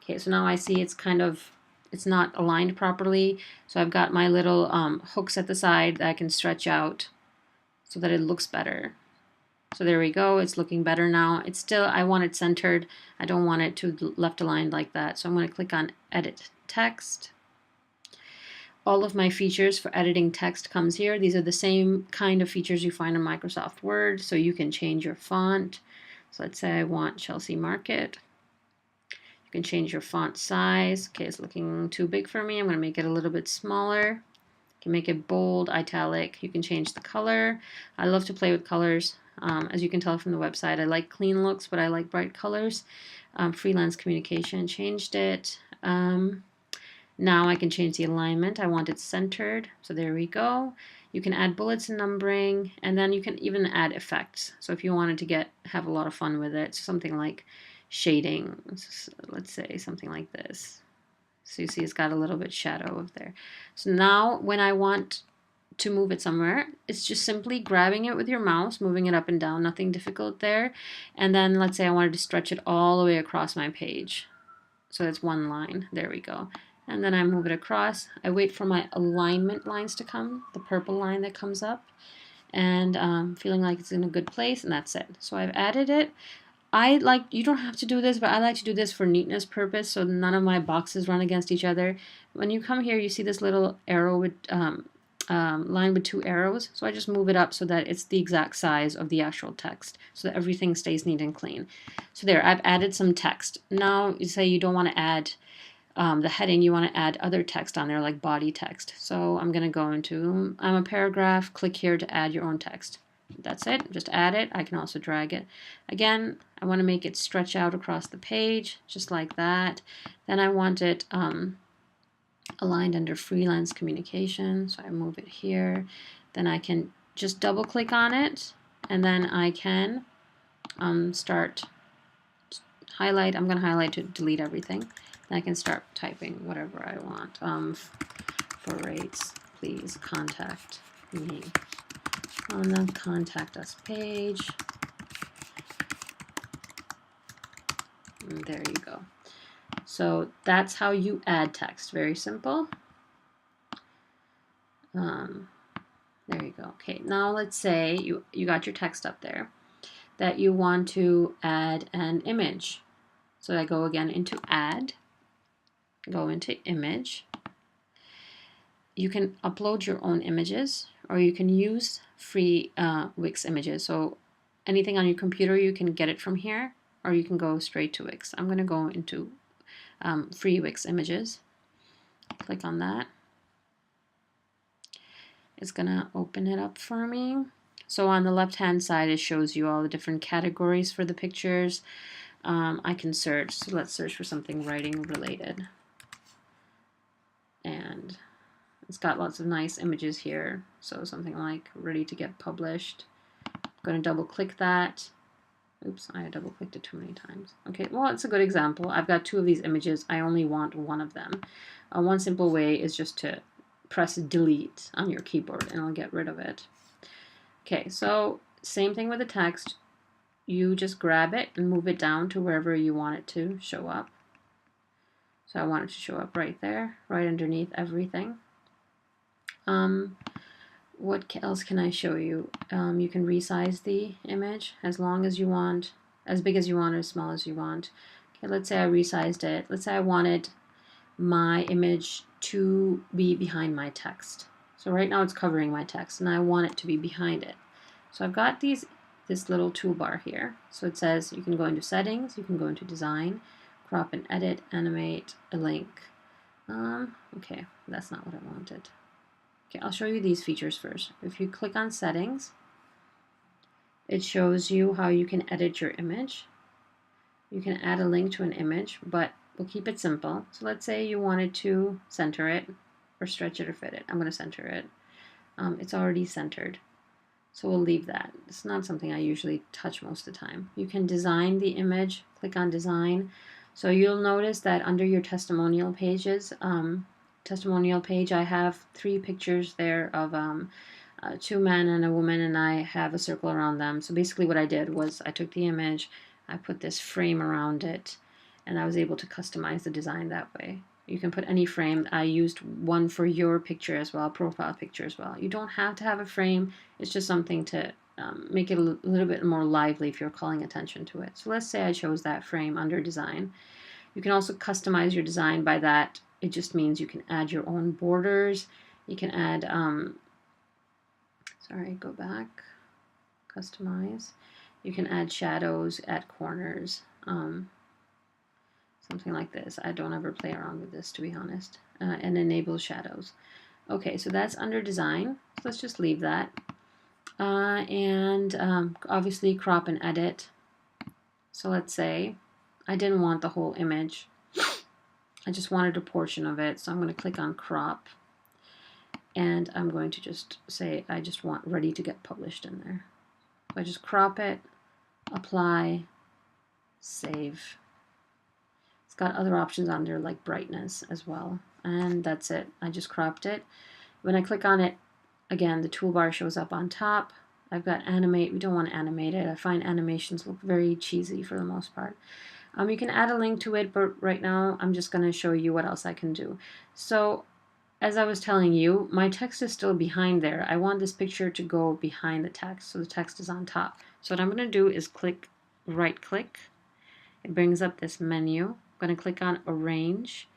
Okay, so now I see it's not aligned properly. So I've got my little hooks at the side that I can stretch out so that it looks better. So there we go. It's looking better now. It's still, I want it centered. I don't want it to left aligned like that. So I'm going to click on Edit Text. All of my features for editing text comes here. These are the same kind of features you find in Microsoft Word. So you can change your font. So let's say I want Chelsea Market. You can change your font size. Okay, it's looking too big for me. I'm going to make it a little bit smaller. You can make it bold, italic. You can change the color. I love to play with colors. As you can tell from the website, I like clean looks, but I like bright colors. Freelance Communication changed it. Now I can change the alignment. I want it centered. So there we go. You can add bullets and numbering, and then you can even add effects. So if you wanted to have a lot of fun with it, something like shading, let's say something like this. So you see it's got a little bit shadow of there. So now when I want to move it somewhere, it's just simply grabbing it with your mouse, moving it up and down, nothing difficult there. And then let's say I wanted to stretch it all the way across my page. So it's one line. There we go. And then I move it across. I wait for my alignment lines to come, the purple line that comes up, and feeling like it's in a good place, and that's it. So I've added it. You don't have to do this, but I like to do this for neatness purpose, so none of my boxes run against each other. When you come here, you see this little arrow with line with two arrows. So I just move it up so that it's the exact size of the actual text, so that everything stays neat and clean. So there, I've added some text. Now you say you don't want to add the heading, you want to add other text on there, like body text. So I'm going to go into a paragraph, click here to add your own text. That's it, just add it. I can also drag it. Again, I want to make it stretch out across the page, just like that. Then I want it aligned under Freelance Communication, so I move it here. Then I can just double click on it, and then I can start highlight. I'm going to highlight to delete everything. Then I can start typing whatever I want. For rates, please contact me on the Contact Us page. And there you go. So that's how you add text. Very simple. There you go. Okay, now let's say you got your text up there, that you want to add an image. So I go again into Add, go into Image. You can upload your own images, or you can use free Wix images. So anything on your computer, you can get it from here, or you can go straight to Wix. I'm going to go into free Wix images. Click on that. It's going to open it up for me. So on the left-hand side, it shows you all the different categories for the pictures. I can search. So let's search for something writing related. And it's got lots of nice images here. So something like ready to get published. I'm going to double click that. Oops, I double clicked it too many times. Okay, well, it's a good example. I've got two of these images. I only want one of them. One simple way is just to press delete on your keyboard and it'll get rid of it. Okay, so same thing with the text. You just grab it and move it down to wherever you want it to show up. So I want it to show up right there, right underneath everything. What else can I show you? You can resize the image as long as you want, as big as you want or as small as you want. Okay, let's say I resized it. Let's say I wanted my image to be behind my text. So right now it's covering my text and I want it to be behind it. So I've got this little toolbar here. So it says you can go into settings, you can go into design, crop and edit, animate, a link. Okay, that's not what I wanted. Okay, I'll show you these features first. If you click on settings, it shows you how you can edit your image. You can add a link to an image, but we'll keep it simple. So let's say you wanted to center it or stretch it or fit it. I'm going to center it. It's already centered, so we'll leave that. It's not something I usually touch most of the time. You can design the image, click on design. So you'll notice that under your testimonial pages, testimonial page, I have 3 pictures there of 2 men and a woman, and I have a circle around them. So basically what I did was I took the image, I put this frame around it, and I was able to customize the design that way. You can put any frame. I used one for your picture as well, profile picture as well. You don't have to have a frame. It's just something to make it a little bit more lively if you're calling attention to it. So let's say I chose that frame under design. You can also customize your design by that. It just means you can add your own borders. You can add, go back, customize. You can add shadows at corners. Something like this. I don't ever play around with this, to be honest. And enable shadows. Okay, so that's under design. So let's just leave that. Obviously crop and edit. So let's say I didn't want the whole image. I just wanted a portion of it. So I'm going to click on crop. And I'm going to just say I just want ready to get published in there. So I just crop it, apply, save. It's got other options on there like brightness as well. And that's it. I just cropped it. When I click on it, again, the toolbar shows up on top. I've got animate. We don't want to animate it. I find animations look very cheesy for the most part. You can add a link to it, but right now I'm just going to show you what else I can do. So as I was telling you, my text is still behind there. I want this picture to go behind the text, so the text is on top. So what I'm going to do is right click. It brings up this menu. I'm going to click on arrange,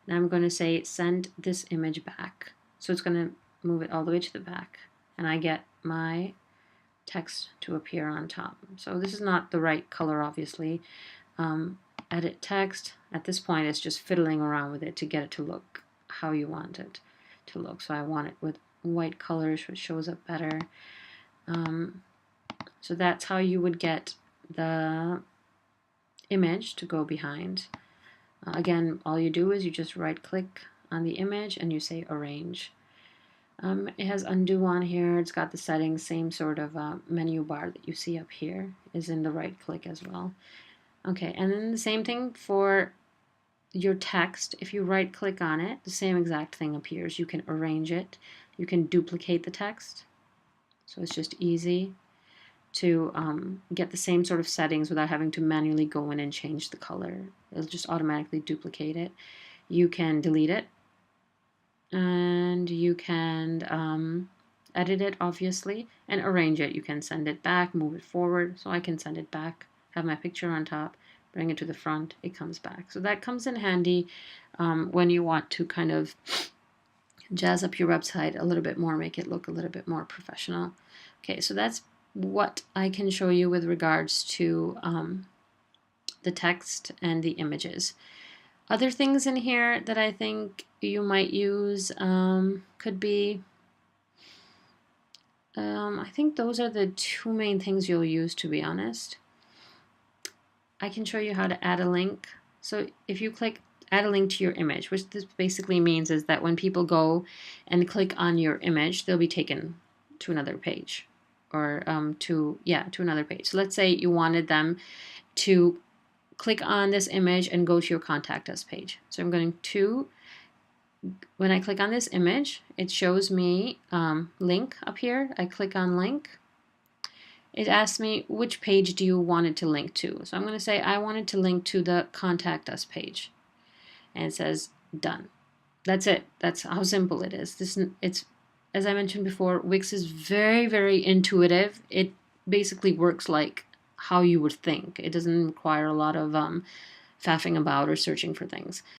and I'm going to say send this image back. So it's going to move it all the way to the back, and I get my text to appear on top. So this is not the right color, obviously. Edit text. At this point, it's just fiddling around with it to get it to look how you want it to look. So I want it with white colors, which shows up better. So that's how you would get the image to go behind. Again, all you do is you just right click on the image and you say arrange. It has undo on here. It's got the settings, same sort of menu bar that you see up here is in the right click as well. Okay, and then the same thing for your text. If you right click on it, the same exact thing appears. You can arrange it. You can duplicate the text. So it's just easy to get the same sort of settings without having to manually go in and change the color. It'll just automatically duplicate it. You can delete it, and you can edit it, obviously, and arrange it. You can send it back, move it forward. So I can send it back, have my picture on top, bring it to the front, it comes back. So that comes in handy when you want to kind of jazz up your website a little bit more, make it look a little bit more professional. Okay, so that's what I can show you with regards to the text and the images. Other things in here that I think you might use could be, I think those are the two main things you'll use, to be honest. I can show you how to add a link. So if you click add a link to your image, which this basically means is that when people go and click on your image, they'll be taken to another page, or to another page. So let's say you wanted them to click on this image and go to your contact us page. So I'm going to, when I click on this image, it shows me link up here. I click on link. It asks me which page do you want it to link to. So I'm going to say I want it to link to the contact us page. And it says done. That's it. That's how simple it is. It's, as I mentioned before, Wix is very, very intuitive. It basically works like how you would think. It doesn't require a lot of faffing about or searching for things.